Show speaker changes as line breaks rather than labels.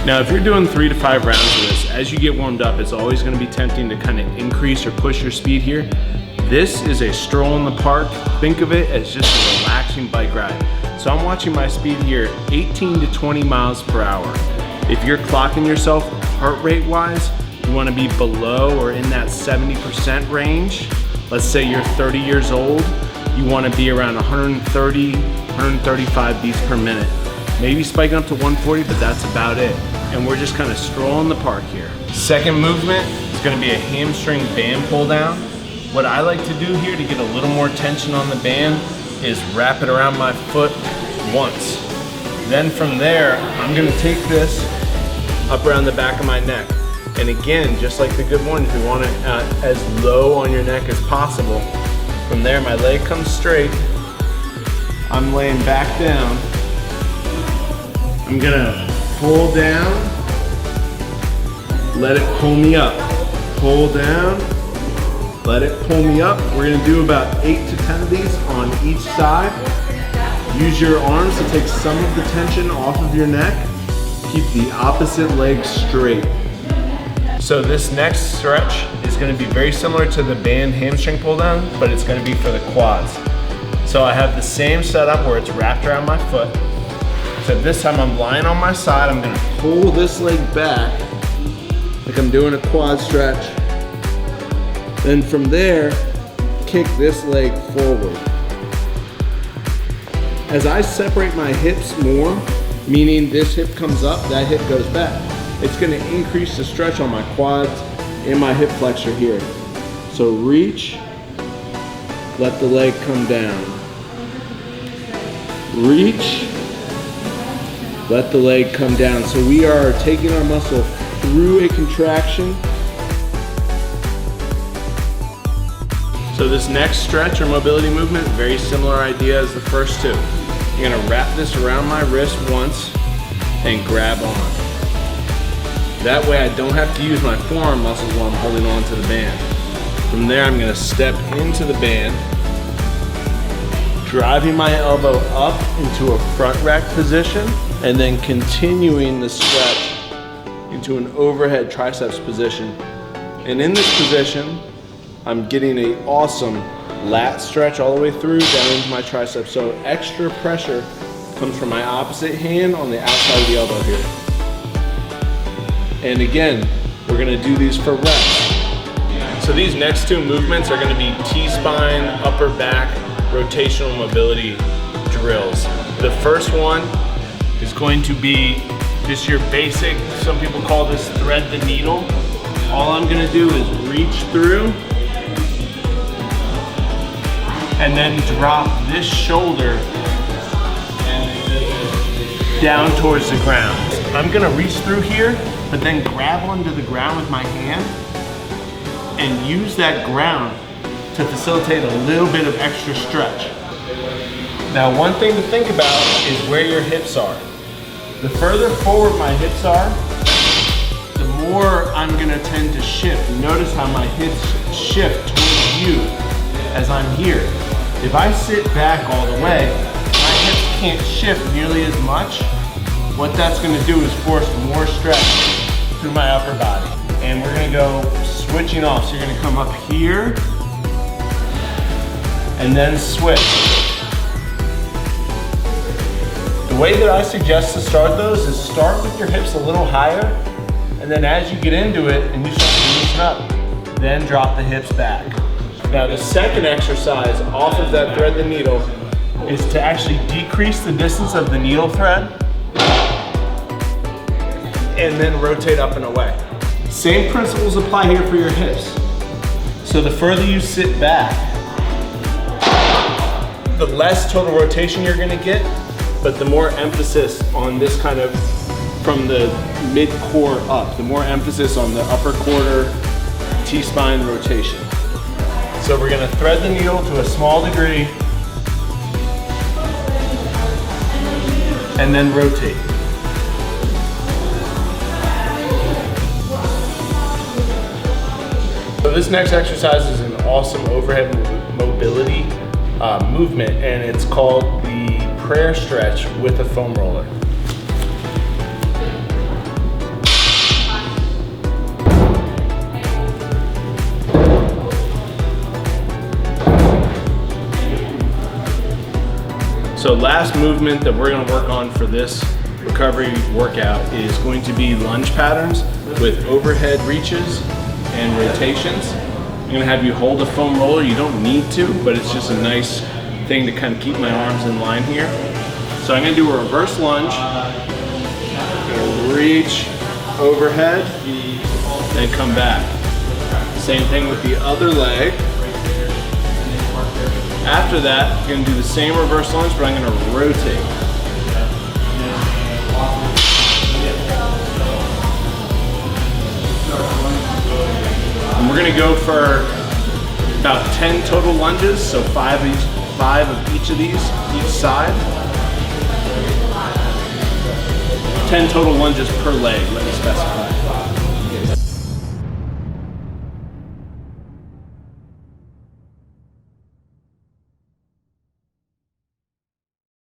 Now, if you're doing 3 to 5 rounds of this, as you get warmed up, it's always gonna be tempting to kind of increase or push your speed here. This is a stroll in the park. Think of it as just a relaxing bike ride. So I'm watching my speed here, 18 to 20 miles per hour. If you're clocking yourself heart rate wise, you wanna be below or in that 70% range. Let's say you're 30 years old, you wanna be around 130, 135 beats per minute. Maybe spiking up to 140, but that's about it. And we're just kind of strolling the park here. Second movement is gonna be a hamstring band pull down. What I like to do here to get a little more tension on the band is wrap it around my foot once. Then from there, I'm gonna take this up around the back of my neck. And again, just like the good morning, we want it as low on your neck as possible. From there, my leg comes straight. I'm laying back down. I'm gonna pull down, let it pull me up. Pull down, let it pull me up. We're gonna do about 8 to 10 of these on each side. Use your arms to take some of the tension off of your neck. Keep the opposite leg straight. So this next stretch is gonna be very similar to the band hamstring pull down, but it's gonna be for the quads. So I have the same setup where it's wrapped around my foot. So this time I'm lying on my side, I'm gonna pull this leg back like I'm doing a quad stretch. Then from there, kick this leg forward. As I separate my hips more, meaning this hip comes up, that hip goes back, it's gonna increase the stretch on my quads and my hip flexor here. So reach, let the leg come down. Reach, let the leg come down. So we are taking our muscle through a contraction. So this next stretch or mobility movement, very similar idea as the first two. You're gonna wrap this around my wrist once and grab on. That way I don't have to use my forearm muscles while I'm holding on to the band. From there, I'm gonna step into the band, driving my elbow up into a front rack position, and then continuing the stretch into an overhead triceps position. And in this position, I'm getting an awesome lat stretch all the way through down into my triceps. So extra pressure comes from my opposite hand on the outside of the elbow here. And again, we're gonna do these for reps. So these next two movements are gonna be T-spine, upper back, rotational mobility drills. The first one is going to be just your basic, some people call this thread the needle. All I'm gonna do is reach through and then drop this shoulder down towards the ground. I'm gonna reach through here, but then grab onto the ground with my hand and use that ground to facilitate a little bit of extra stretch. Now, one thing to think about is where your hips are. The further forward my hips are, the more I'm gonna tend to shift. Notice how my hips shift towards you as I'm here. If I sit back all the way, my hips can't shift nearly as much. What that's gonna do is force more stretch through my upper body. And we're gonna go switching off. So you're gonna come up here and then switch. The way that I suggest to start those is start with your hips a little higher, and then as you get into it and you start to loosen up, then drop the hips back. Now the second exercise off of that thread the needle is to actually decrease the distance of the needle thread and then rotate up and away. Same principles apply here for your hips. So the further you sit back, the less total rotation you're gonna get, but the more emphasis on this kind of, from the mid-core up, the more emphasis on the upper quarter T-spine rotation. So we're gonna thread the needle to a small degree and then rotate. So this next exercise is an awesome overhead mobility movement, and it's called the prayer stretch with a foam roller. So last movement that we're gonna work on for this recovery workout is going to be lunge patterns with overhead reaches and rotations. I'm gonna have you hold a foam roller. You don't need to, but it's just a nice thing to kind of keep my arms in line here. So I'm gonna do a reverse lunge, gonna reach overhead, then come back. Same thing with the other leg. After that, I'm gonna do the same reverse lunge, but I'm gonna rotate. And we're gonna go for about 10 total lunges, so five of each of these, each side. 10 total lunges per leg, let me specify.